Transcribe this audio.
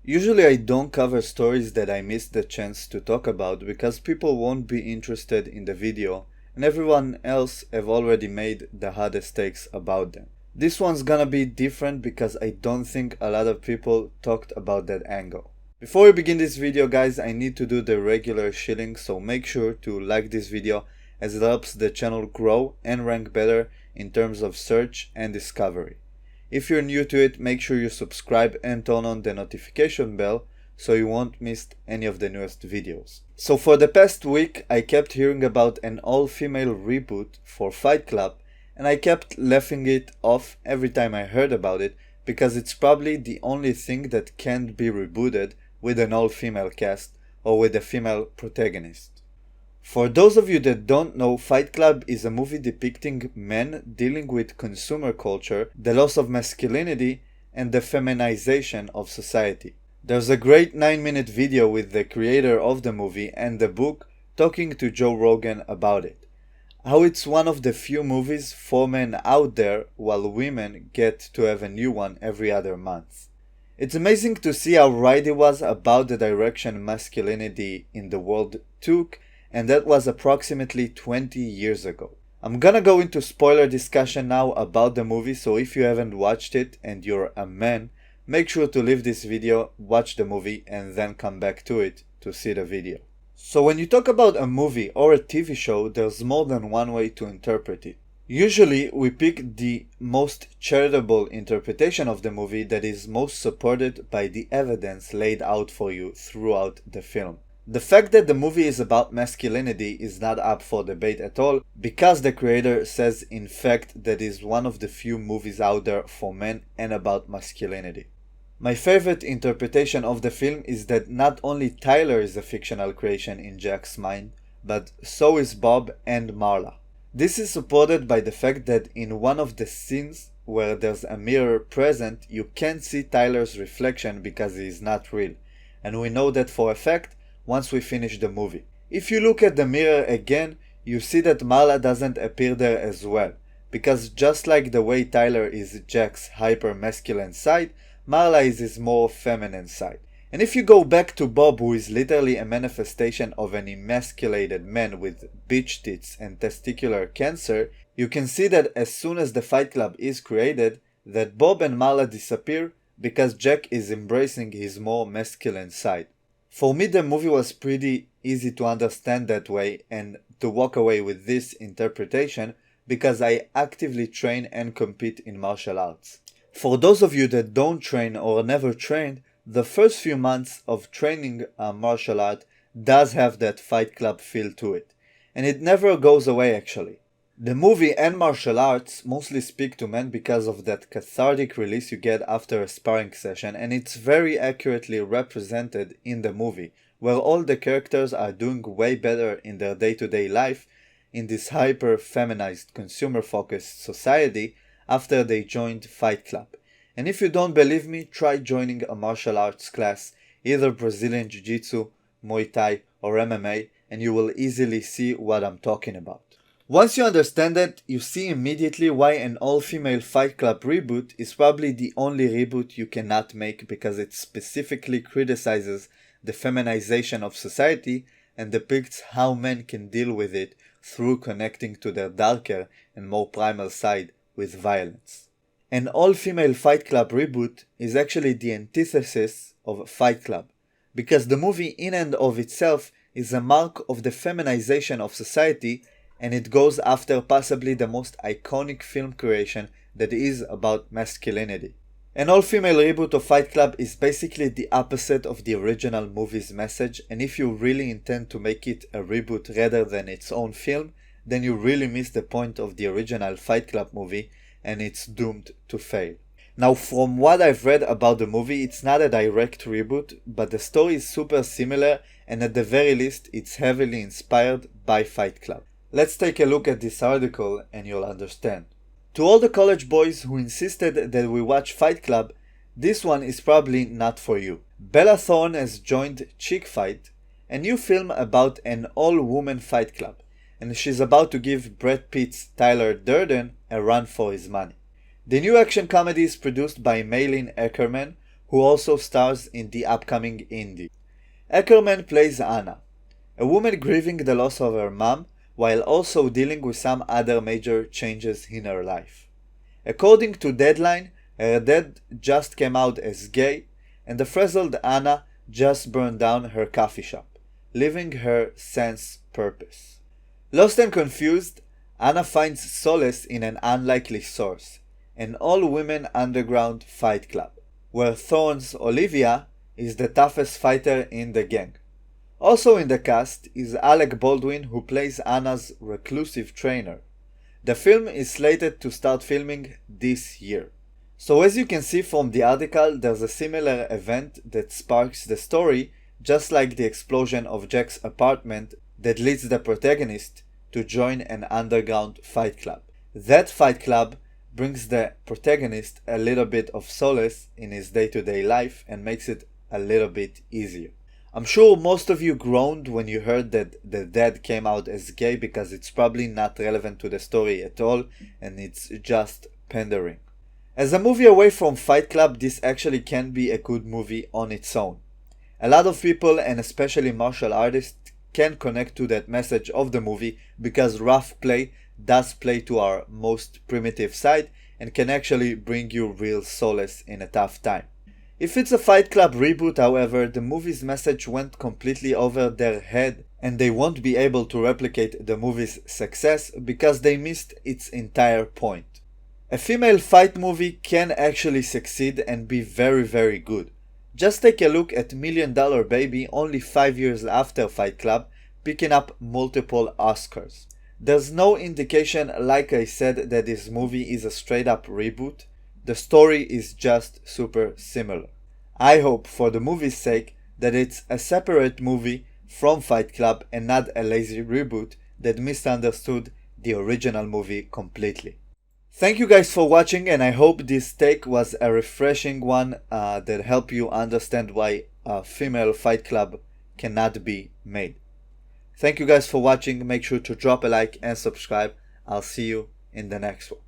Usually I don't cover stories that I missed the chance to talk about because people won't be interested in the video and everyone else have already made the hardest takes about them. This one's gonna be different because I don't think a lot of people talked about that angle. Before we begin this video guys, I need to do the regular shilling, so make sure to like this video as it helps the channel grow and rank better in terms of search and discovery. If you're new to it, make sure you subscribe and turn on the notification bell so you won't miss any of the newest videos. So for the past week, I kept hearing about an all-female reboot for Fight Club, and I kept laughing it off every time I heard about it because it's probably the only thing that can't be rebooted with an all-female cast or with a female protagonist. For those of you that don't know, Fight Club is a movie depicting men dealing with consumer culture, the loss of masculinity, and the feminization of society. There's a great 9-minute video with the creator of the movie and the book talking to Joe Rogan about it. How it's one of the few movies for men out there while women get to have a new one every other month. It's amazing to see how right he was about the direction masculinity in the world took, and that was approximately 20 years ago. I'm gonna go into spoiler discussion now about the movie, so if you haven't watched it and you're a man, make sure to leave this video, watch the movie, and then come back to it to see the video. So when you talk about a movie or a TV show, there's more than one way to interpret it. Usually we pick the most charitable interpretation of the movie that is most supported by the evidence laid out for you throughout the film. The fact that the movie is about masculinity is not up for debate at all, because the creator says in fact that is one of the few movies out there for men and about masculinity. My favorite interpretation of the film is that not only Tyler is a fictional creation in Jack's mind, but so is Bob and Marla. This is supported by the fact that in one of the scenes where there's a mirror present, you can't see Tyler's reflection because he is not real, and we know that for a fact once we finish the movie. If you look at the mirror again, you see that Marla doesn't appear there as well, because just like the way Tyler is Jack's hyper-masculine side, Marla is his more feminine side. And if you go back to Bob, who is literally a manifestation of an emasculated man with bitch tits and testicular cancer, you can see that as soon as the Fight Club is created, that Bob and Marla disappear because Jack is embracing his more masculine side. For me, the movie was pretty easy to understand that way and to walk away with this interpretation because I actively train and compete in martial arts. For those of you that don't train or never trained, the first few months of training a martial art does have that Fight Club feel to it, and it never goes away actually. The movie and martial arts mostly speak to men because of that cathartic release you get after a sparring session, and it's very accurately represented in the movie, where all the characters are doing way better in their day-to-day life in this hyper-feminized, consumer-focused society after they joined Fight Club. And if you don't believe me, try joining a martial arts class, either Brazilian Jiu-Jitsu, Muay Thai or MMA, and you will easily see what I'm talking about. Once you understand that, you see immediately why an all-female Fight Club reboot is probably the only reboot you cannot make, because it specifically criticizes the feminization of society and depicts how men can deal with it through connecting to their darker and more primal side with violence. An all-female Fight Club reboot is actually the antithesis of Fight Club, because the movie in and of itself is a mark of the feminization of society, and it goes after possibly the most iconic film creation that is about masculinity. An all-female reboot of Fight Club is basically the opposite of the original movie's message, and if you really intend to make it a reboot rather than its own film, then you really miss the point of the original Fight Club movie, and it's doomed to fail. Now, from what I've read about the movie, it's not a direct reboot, but the story is super similar, and at the very least, it's heavily inspired by Fight Club. Let's take a look at this article and you'll understand. To all the college boys who insisted that we watch Fight Club, this one is probably not for you. Bella Thorne has joined Chick Fight, a new film about an all-woman fight club, and she's about to give Brad Pitt's Tyler Durden a run for his money. The new action comedy is produced by Maylin Ackerman, who also stars in the upcoming indie. Ackerman plays Anna, a woman grieving the loss of her mom while also dealing with some other major changes in her life. According to Deadline, her dad just came out as gay, and the frazzled Anna just burned down her coffee shop, leaving her sense purpose. Lost and confused, Anna finds solace in an unlikely source, an all-women underground fight club, where Thorne's Olivia is the toughest fighter in the gang. Also in the cast is Alec Baldwin, who plays Anna's reclusive trainer. The film is slated to start filming this year. So as you can see from the article, there's a similar event that sparks the story, just like the explosion of Jack's apartment that leads the protagonist to join an underground fight club. That fight club brings the protagonist a little bit of solace in his day-to-day life and makes it a little bit easier. I'm sure most of you groaned when you heard that the dad came out as gay, because it's probably not relevant to the story at all and it's just pandering. As a movie away from Fight Club, this actually can be a good movie on its own. A lot of people, and especially martial artists, can connect to that message of the movie because rough play does play to our most primitive side and can actually bring you real solace in a tough time. If it's a Fight Club reboot, however, the movie's message went completely over their head and they won't be able to replicate the movie's success because they missed its entire point. A female fight movie can actually succeed and be very good. Just take a look at $1 Million Baby only 5 years after Fight Club, picking up multiple Oscars. There's no indication, like I said, that this movie is a straight up reboot. The story is just super similar. I hope, for the movie's sake, that it's a separate movie from Fight Club and not a lazy reboot that misunderstood the original movie completely. Thank you guys for watching, and I hope this take was a refreshing one that helped you understand why a female Fight Club cannot be made. Thank you guys for watching. Make sure to drop a like and subscribe. I'll see you in the next one.